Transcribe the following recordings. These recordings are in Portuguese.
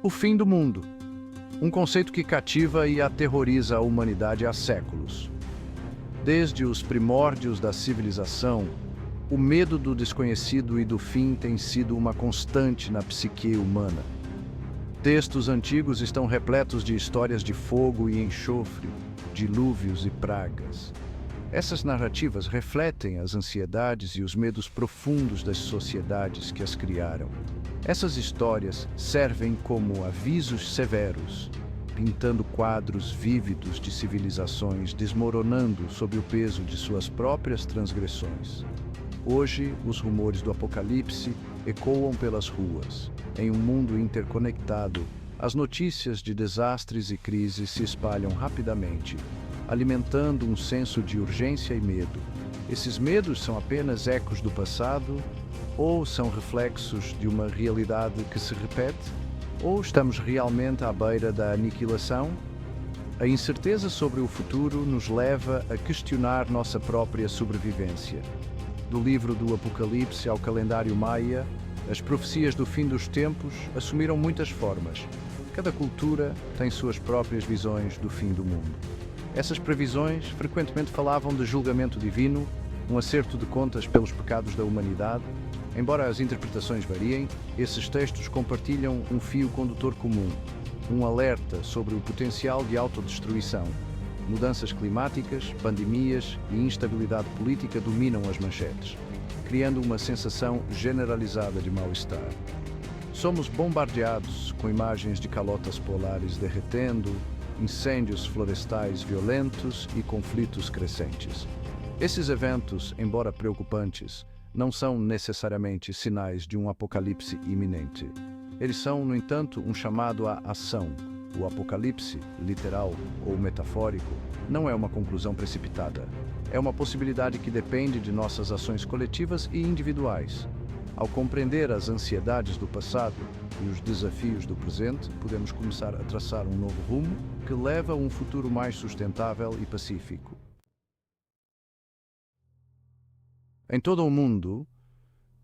O fim do mundo. Um conceito que cativa e aterroriza a humanidade há séculos. Desde os primórdios da civilização, o medo do desconhecido e do fim tem sido uma constante na psique humana. Textos antigos estão repletos de histórias de fogo e enxofre, dilúvios e pragas. Essas narrativas refletem as ansiedades e os medos profundos das sociedades que as criaram. Essas histórias servem como avisos severos, pintando quadros vívidos de civilizações desmoronando sob o peso de suas próprias transgressões. Hoje, os rumores do apocalipse ecoam pelas ruas. Em um mundo interconectado, as notícias de desastres e crises se espalham rapidamente, alimentando um senso de urgência e medo. Esses medos são apenas ecos do passado, ou são reflexos de uma realidade que se repete? Ou estamos realmente à beira da aniquilação? A incerteza sobre o futuro nos leva a questionar nossa própria sobrevivência. Do livro do Apocalipse ao calendário maia, as profecias do fim dos tempos assumiram muitas formas. Cada cultura tem suas próprias visões do fim do mundo. Essas previsões frequentemente falavam de julgamento divino, um acerto de contas pelos pecados da humanidade. Embora as interpretações variem, esses textos compartilham um fio condutor comum, um alerta sobre o potencial de autodestruição. Mudanças climáticas, pandemias e instabilidade política dominam as manchetes, criando uma sensação generalizada de mal-estar. Somos bombardeados com imagens de calotas polares derretendo, incêndios florestais violentos e conflitos crescentes. Esses eventos, embora preocupantes, não são necessariamente sinais de um apocalipse iminente. Eles são, no entanto, um chamado à ação. O apocalipse, literal ou metafórico, não é uma conclusão precipitada. É uma possibilidade que depende de nossas ações coletivas e individuais. Ao compreender as ansiedades do passado e os desafios do presente, podemos começar a traçar um novo rumo que leva a um futuro mais sustentável e pacífico. Em todo o mundo,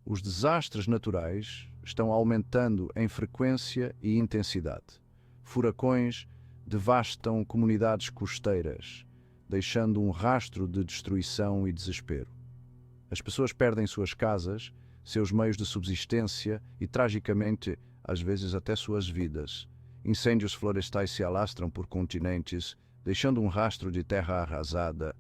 os desastres naturais estão aumentando em frequência e intensidade. Furacões devastam comunidades costeiras, deixando um rastro de destruição e desespero. As pessoas perdem suas casas, seus meios de subsistência e, tragicamente, às vezes até suas vidas. Incêndios florestais se alastram por continentes, deixando um rastro de terra arrasada.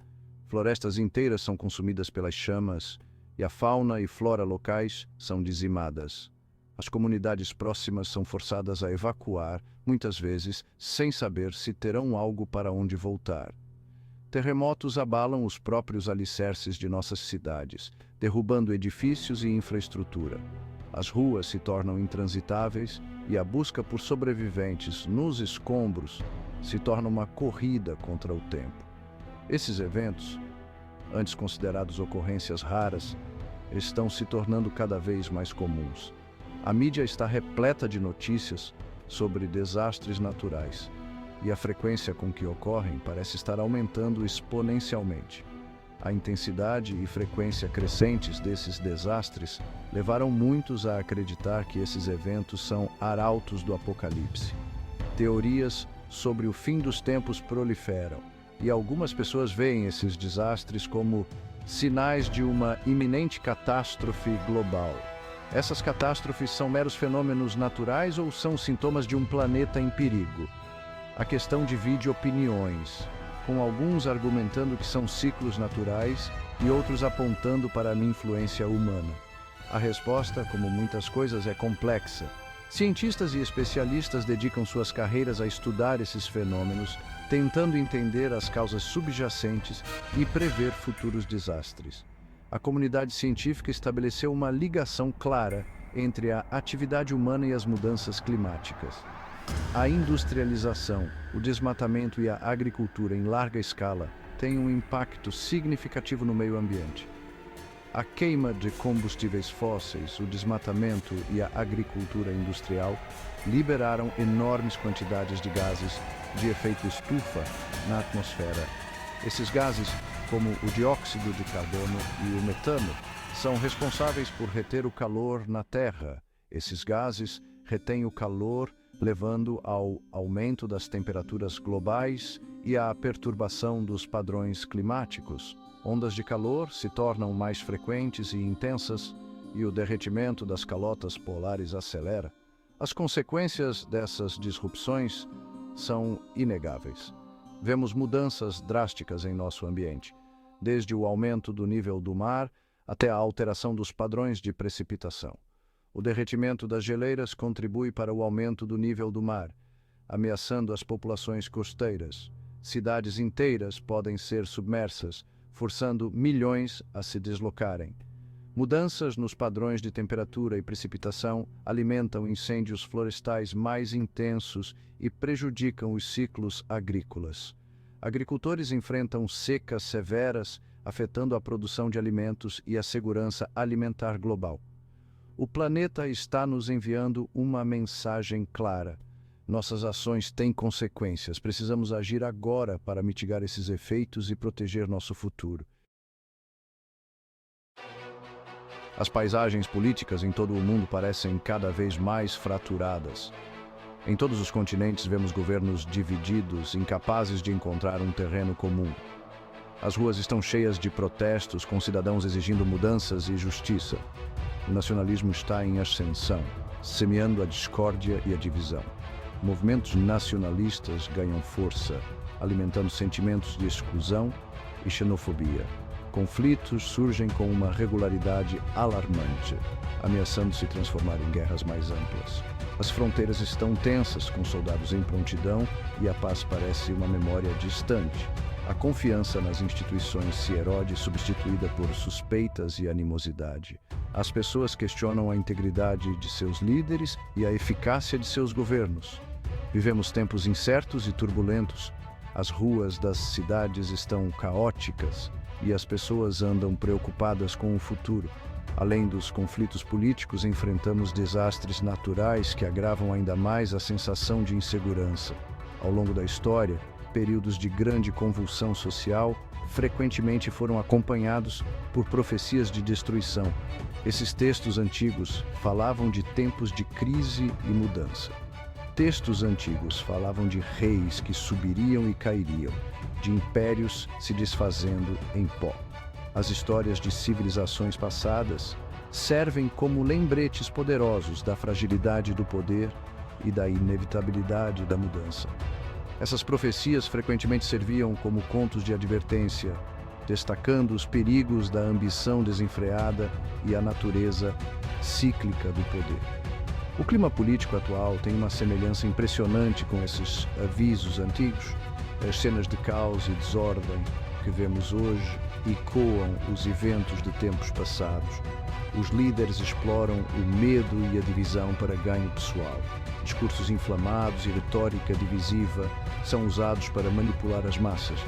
Florestas inteiras são consumidas pelas chamas e a fauna e flora locais são dizimadas. As comunidades próximas são forçadas a evacuar, muitas vezes sem saber se terão algo para onde voltar. Terremotos abalam os próprios alicerces de nossas cidades, derrubando edifícios e infraestrutura. As ruas se tornam intransitáveis e a busca por sobreviventes nos escombros se torna uma corrida contra o tempo. Esses eventos, antes considerados ocorrências raras, estão se tornando cada vez mais comuns. A mídia está repleta de notícias sobre desastres naturais, e a frequência com que ocorrem parece estar aumentando exponencialmente. A intensidade e frequência crescentes desses desastres levaram muitos a acreditar que esses eventos são arautos do apocalipse. Teorias sobre o fim dos tempos proliferam, e algumas pessoas veem esses desastres como sinais de uma iminente catástrofe global. Essas catástrofes são meros fenômenos naturais ou são sintomas de um planeta em perigo? A questão divide opiniões, com alguns argumentando que são ciclos naturais e outros apontando para a influência humana. A resposta, como muitas coisas, é complexa. Cientistas e especialistas dedicam suas carreiras a estudar esses fenômenos, tentando entender as causas subjacentes e prever futuros desastres. A comunidade científica estabeleceu uma ligação clara entre a atividade humana e as mudanças climáticas. A industrialização, o desmatamento e a agricultura em larga escala têm um impacto significativo no meio ambiente. A queima de combustíveis fósseis, o desmatamento e a agricultura industrial liberaram enormes quantidades de gases de efeito estufa na atmosfera. Esses gases, como o dióxido de carbono e o metano, são responsáveis por reter o calor na Terra. Esses gases retém o calor, levando ao aumento das temperaturas globais e à perturbação dos padrões climáticos. Ondas de calor se tornam mais frequentes e intensas, e o derretimento das calotas polares acelera. As consequências dessas disrupções são inegáveis. Vemos mudanças drásticas em nosso ambiente, desde o aumento do nível do mar até a alteração dos padrões de precipitação. O derretimento das geleiras contribui para o aumento do nível do mar, ameaçando as populações costeiras. Cidades inteiras podem ser submersas, forçando milhões a se deslocarem. Mudanças nos padrões de temperatura e precipitação alimentam incêndios florestais mais intensos e prejudicam os ciclos agrícolas. Agricultores enfrentam secas severas, afetando a produção de alimentos e a segurança alimentar global. O planeta está nos enviando uma mensagem clara. Nossas ações têm consequências. Precisamos agir agora para mitigar esses efeitos e proteger nosso futuro. As paisagens políticas em todo o mundo parecem cada vez mais fraturadas. Em todos os continentes vemos governos divididos, incapazes de encontrar um terreno comum. As ruas estão cheias de protestos, com cidadãos exigindo mudanças e justiça. O nacionalismo está em ascensão, semeando a discórdia e a divisão. Movimentos nacionalistas ganham força, alimentando sentimentos de exclusão e xenofobia. Conflitos surgem com uma regularidade alarmante, ameaçando se transformar em guerras mais amplas. As fronteiras estão tensas, com soldados em prontidão, e a paz parece uma memória distante. A confiança nas instituições se erode, substituída por suspeitas e animosidade. As pessoas questionam a integridade de seus líderes e a eficácia de seus governos. Vivemos tempos incertos e turbulentos. As ruas das cidades estão caóticas e as pessoas andam preocupadas com o futuro. Além dos conflitos políticos, enfrentamos desastres naturais que agravam ainda mais a sensação de insegurança. Ao longo da história, períodos de grande convulsão social frequentemente foram acompanhados por profecias de destruição. Esses textos antigos falavam de tempos de crise e mudança. Textos antigos falavam de reis que subiriam e cairiam, de impérios se desfazendo em pó. As histórias de civilizações passadas servem como lembretes poderosos da fragilidade do poder e da inevitabilidade da mudança. Essas profecias frequentemente serviam como contos de advertência, destacando os perigos da ambição desenfreada e a natureza cíclica do poder. O clima político atual tem uma semelhança impressionante com esses avisos antigos. As cenas de caos e desordem que vemos hoje ecoam os eventos de tempos passados. Os líderes exploram o medo e a divisão para ganho pessoal. Discursos inflamados e retórica divisiva são usados para manipular as massas.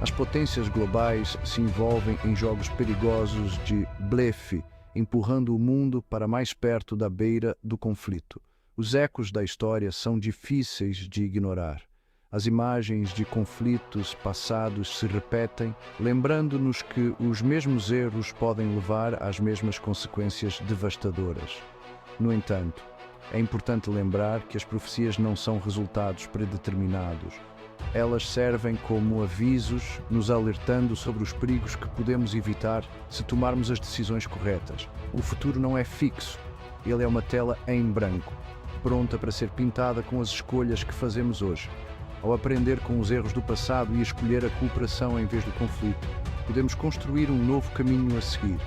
As potências globais se envolvem em jogos perigosos de blefe, empurrando o mundo para mais perto da beira do conflito. Os ecos da história são difíceis de ignorar. As imagens de conflitos passados se repetem, lembrando-nos que os mesmos erros podem levar às mesmas consequências devastadoras. No entanto, é importante lembrar que as profecias não são resultados predeterminados. Elas servem como avisos, nos alertando sobre os perigos que podemos evitar se tomarmos as decisões corretas. O futuro não é fixo, ele é uma tela em branco, pronta para ser pintada com as escolhas que fazemos hoje. Ao aprender com os erros do passado e escolher a cooperação em vez do conflito, podemos construir um novo caminho a seguir.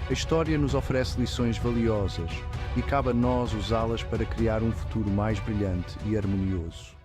A história nos oferece lições valiosas e cabe a nós usá-las para criar um futuro mais brilhante e harmonioso.